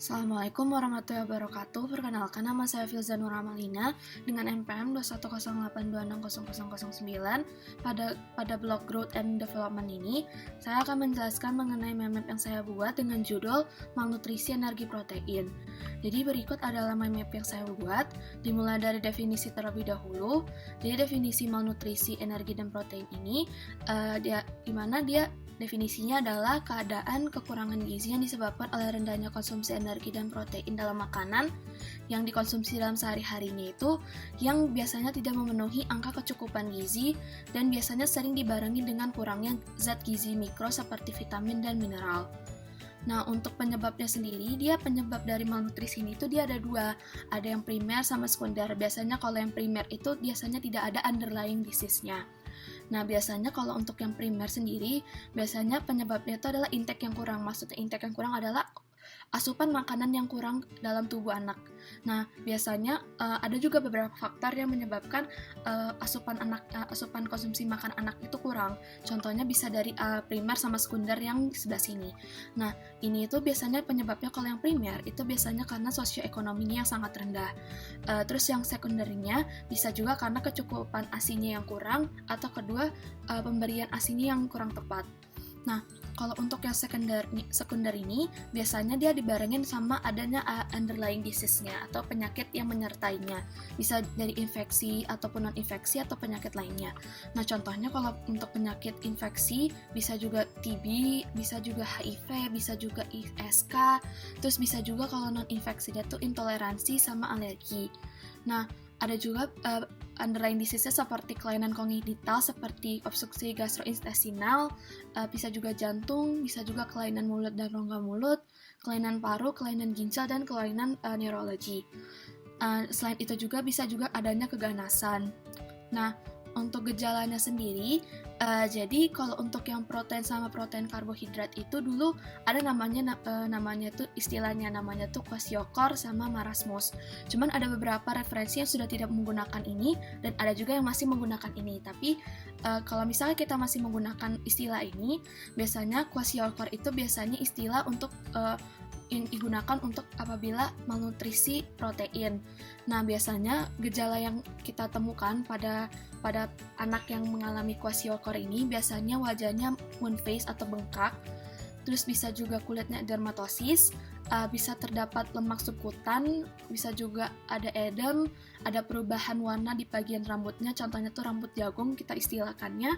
Assalamualaikum warahmatullahi wabarakatuh. Perkenalkan, nama saya Filza Nur Amalina dengan NPM 21082600009. Pada blog Growth and Development ini, saya akan menjelaskan mengenai map yang saya buat dengan judul Malnutrisi Energi Protein. Jadi berikut adalah map yang saya buat, dimulai dari definisi terlebih dahulu. Jadi definisi malnutrisi energi dan protein ini, dimana dia definisinya adalah keadaan kekurangan gizi yang disebabkan oleh rendahnya konsumsi energi dan protein dalam makanan yang dikonsumsi dalam sehari-harinya itu, yang biasanya tidak memenuhi angka kecukupan gizi dan biasanya sering dibarengi dengan kurangnya zat gizi mikro seperti vitamin dan mineral. Nah, untuk penyebabnya sendiri, penyebab dari malnutrisi ini dia ada dua, ada yang primer sama sekunder. Biasanya kalau yang primer itu biasanya tidak ada underlying disease-nya. Nah, biasanya kalau untuk yang primer sendiri, biasanya penyebabnya itu adalah intake yang kurang. Maksudnya intake yang kurang adalah asupan makanan yang kurang dalam tubuh anak. Nah, biasanya ada juga beberapa faktor yang menyebabkan asupan konsumsi makan anak itu kurang. Contohnya bisa dari primer sama sekunder yang di sebelah sini. Nah, ini itu biasanya penyebabnya kalau yang primer itu biasanya karena sosioekonominya yang sangat rendah. Terus yang sekunderinya bisa juga karena kecukupan ASI-nya yang kurang, atau kedua pemberian ASI-nya yang kurang tepat. Nah, kalau untuk yang sekunder ini biasanya dia dibarengin sama adanya underlying disease-nya atau penyakit yang menyertainya. Bisa dari infeksi ataupun non-infeksi atau penyakit lainnya. Nah, contohnya kalau untuk penyakit infeksi bisa juga TB, bisa juga HIV, bisa juga ISK, terus bisa juga kalau non-infeksi dia tuh intoleransi sama alergi. Nah, ada juga underlying disease seperti kelainan kongenital seperti obstruksi gastrointestinal, bisa juga jantung, bisa juga kelainan mulut dan rongga mulut, kelainan paru, kelainan ginjal, dan kelainan neurologi. Selain itu juga bisa juga adanya keganasan. Nah, untuk gejalanya sendiri, jadi kalau untuk yang protein sama protein karbohidrat itu dulu ada namanya tuh istilahnya namanya tuh kwashiorkor sama marasmus. Cuman ada beberapa referensi yang sudah tidak menggunakan ini dan ada juga yang masih menggunakan ini. Tapi kalau misalnya kita masih menggunakan istilah ini, biasanya kwashiorkor itu biasanya istilah untuk yang digunakan untuk apabila malnutrisi protein. Nah, biasanya gejala yang kita temukan pada anak yang mengalami kwashiorkor ini biasanya wajahnya moon face atau bengkak, terus bisa juga kulitnya dermatosis, bisa terdapat lemak subkutan, bisa juga ada edem, ada perubahan warna di bagian rambutnya, contohnya tuh rambut jagung kita istilahkannya,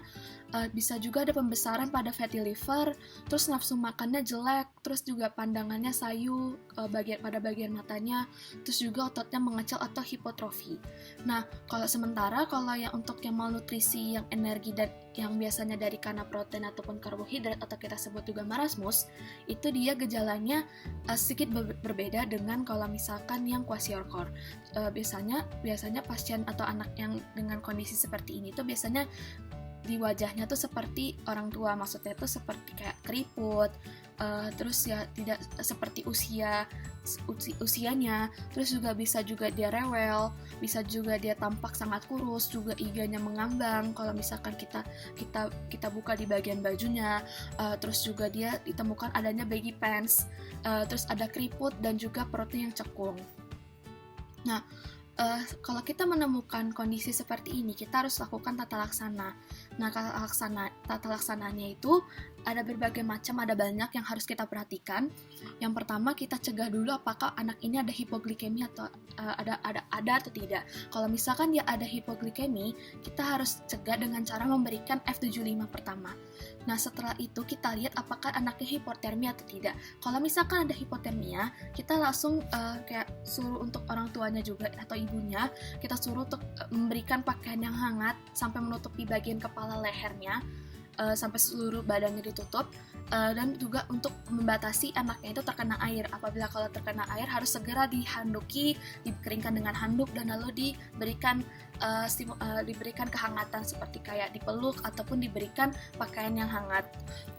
bisa juga ada pembesaran pada fatty liver, terus nafsu makannya jelek, terus juga pandangannya sayu pada bagian matanya, terus juga ototnya mengecil atau hipotrofi. Nah, kalau yang untuk yang malnutrisi yang energi dan yang biasanya dari karena protein ataupun karbohidrat atau kita sebut juga marasmus, itu dia gejalanya sedikit berbeda dengan kalau misalkan yang kwashiorkor. Biasanya pasien atau anak yang dengan kondisi seperti ini tuh biasanya di wajahnya tuh seperti orang tua, maksudnya tuh seperti kayak keriput, terus ya tidak seperti usianya, terus juga bisa juga dia rewel, bisa juga dia tampak sangat kurus, juga iganya mengambang kalau misalkan kita buka di bagian bajunya, terus juga dia ditemukan adanya baggy pants, terus ada keriput dan juga perutnya yang cekung. Nah, kalau kita menemukan kondisi seperti ini, kita harus lakukan tata laksana. Nah, tata laksananya itu ada berbagai macam, ada banyak yang harus kita perhatikan. Yang pertama, kita cegah dulu apakah anak ini ada hipoglikemi atau ada atau tidak. Kalau misalkan dia ada hipoglikemi, kita harus cegah dengan cara memberikan F75 pertama. Nah, setelah itu kita lihat apakah anaknya hipotermia atau tidak. Kalau misalkan ada hipotermia, kita langsung kayak suruh untuk orang tuanya juga atau ibunya, kita suruh untuk memberikan pakaian yang hangat sampai menutupi bagian kepala lehernya, sampai seluruh badannya ditutup, dan juga untuk membatasi anaknya itu terkena air. Apabila kalau terkena air harus segera dihanduki, dikeringkan dengan handuk, dan lalu diberikan kehangatan seperti kayak dipeluk ataupun diberikan pakaian yang hangat.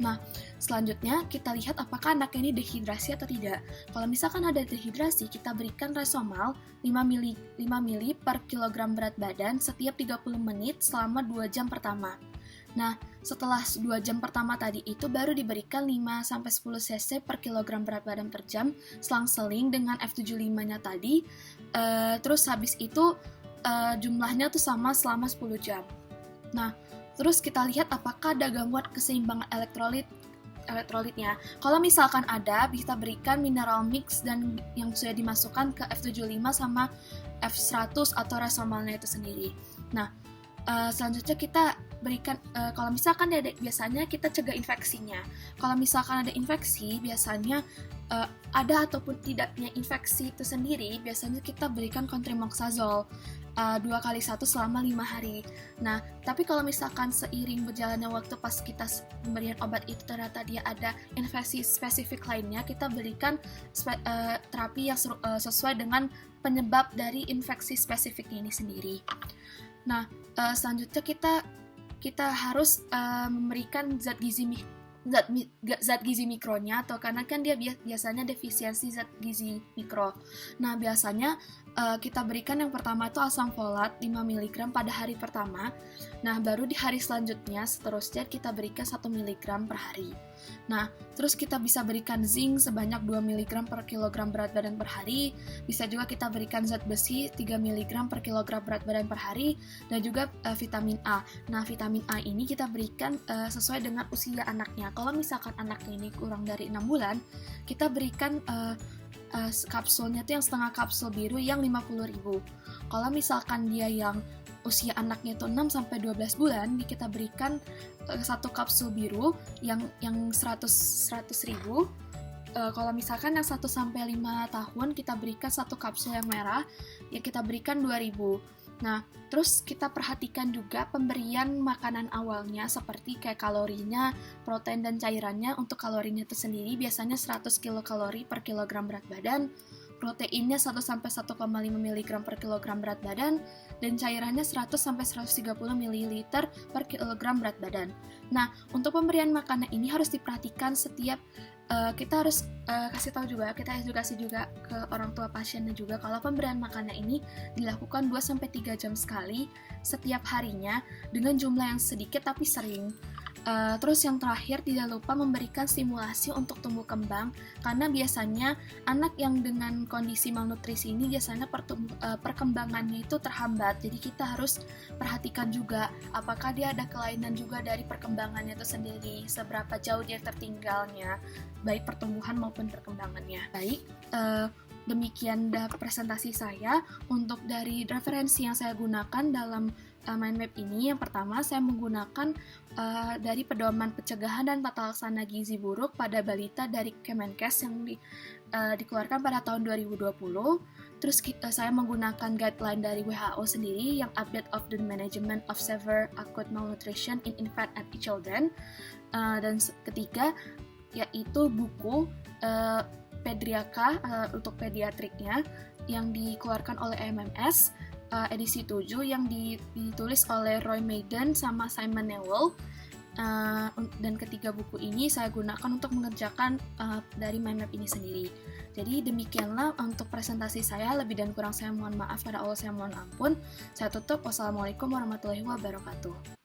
Nah, selanjutnya kita lihat apakah anaknya ini dehidrasi atau tidak. Kalau misalkan ada dehidrasi, kita berikan Resomal 5 ml per kilogram berat badan setiap 30 menit selama 2 jam pertama. Nah, setelah 2 jam pertama tadi itu baru diberikan 5-10 cc per kilogram berat badan per jam selang-seling dengan F75-nya tadi. Terus habis itu jumlahnya tuh sama selama 10 jam. Nah, terus kita lihat apakah ada gangguan keseimbangan elektrolitnya. Kalau misalkan ada, kita berikan mineral mix dan yang sudah dimasukkan ke F75 sama F100 atau resomalnya itu sendiri. Nah, selanjutnya kita berikan, kalau misalkan biasanya kita cegah infeksinya. Kalau misalkan ada infeksi, biasanya ada ataupun tidaknya infeksi itu sendiri, biasanya kita berikan cotrimoxazole 2x1 selama 5 hari. Nah, tapi kalau misalkan seiring berjalannya waktu pas kita pemberian obat itu ternyata dia ada infeksi spesifik lainnya, kita berikan terapi yang sesuai dengan penyebab dari infeksi spesifiknya ini sendiri. Nah, selanjutnya kita harus memberikan zat gizi mikronya, atau karena kan dia biasanya defisiensi zat gizi mikro. Nah, biasanya kita berikan yang pertama itu asam folat 5 mg pada hari pertama. Nah, baru di hari selanjutnya seterusnya kita berikan 1 mg per hari. Nah, terus kita bisa berikan zinc sebanyak 2 mg per kilogram berat badan per hari. Bisa juga kita berikan zat besi 3 mg per kilogram berat badan per hari, dan juga vitamin A. Nah, vitamin A ini kita berikan sesuai dengan usia anaknya. Kalau misalkan anaknya ini kurang dari 6 bulan, kita berikan kapsulnya itu yang setengah kapsul biru yang 50.000. Kalau misalkan dia yang usia anaknya itu 6-12 bulan, kita berikan satu kapsul biru yang 100.000. Kalau misalkan yang 1-5 tahun, kita berikan satu kapsul yang merah, yang kita berikan 2.000. Nah, terus kita perhatikan juga pemberian makanan awalnya, seperti kayak kalorinya, protein dan cairannya. Untuk kalorinya itu sendiri biasanya 100 kilokalori per kilogram berat badan, proteinnya 1-1,5 mg per kilogram berat badan, dan cairannya 100-130 ml per kilogram berat badan. Nah, untuk pemberian makanan ini harus diperhatikan setiap kita harus kasih tahu juga, kita edukasi juga ke orang tua pasiennya juga kalau pemberian makanan ini dilakukan 2-3 jam sekali setiap harinya dengan jumlah yang sedikit tapi sering. Terus yang terakhir, tidak lupa memberikan stimulasi untuk tumbuh kembang, karena biasanya anak yang dengan kondisi malnutrisi ini biasanya perkembangannya itu terhambat. Jadi kita harus perhatikan juga apakah dia ada kelainan juga dari perkembangannya itu sendiri, seberapa jauh dia tertinggalnya, baik pertumbuhan maupun perkembangannya. Baik, demikian presentasi saya. Untuk dari referensi yang saya gunakan dalam mind map ini, yang pertama saya menggunakan dari pedoman pencegahan dan tata laksana gizi buruk pada balita dari Kemenkes yang dikeluarkan pada tahun 2020. Terus saya menggunakan guideline dari WHO sendiri yang Update of the Management of Severe Acute Malnutrition in Infant and Children. Dan ketiga yaitu buku Pediatrica untuk pediatriknya yang dikeluarkan oleh MMS edisi 7 yang ditulis oleh Roy Maiden sama Simon Newell. Dan ketiga buku ini saya gunakan untuk mengerjakan dari mind map ini sendiri. Jadi demikianlah untuk presentasi saya. Lebih dan kurang saya mohon maaf, pada Allah saya mohon ampun. Saya tutup. Wassalamualaikum warahmatullahi wabarakatuh.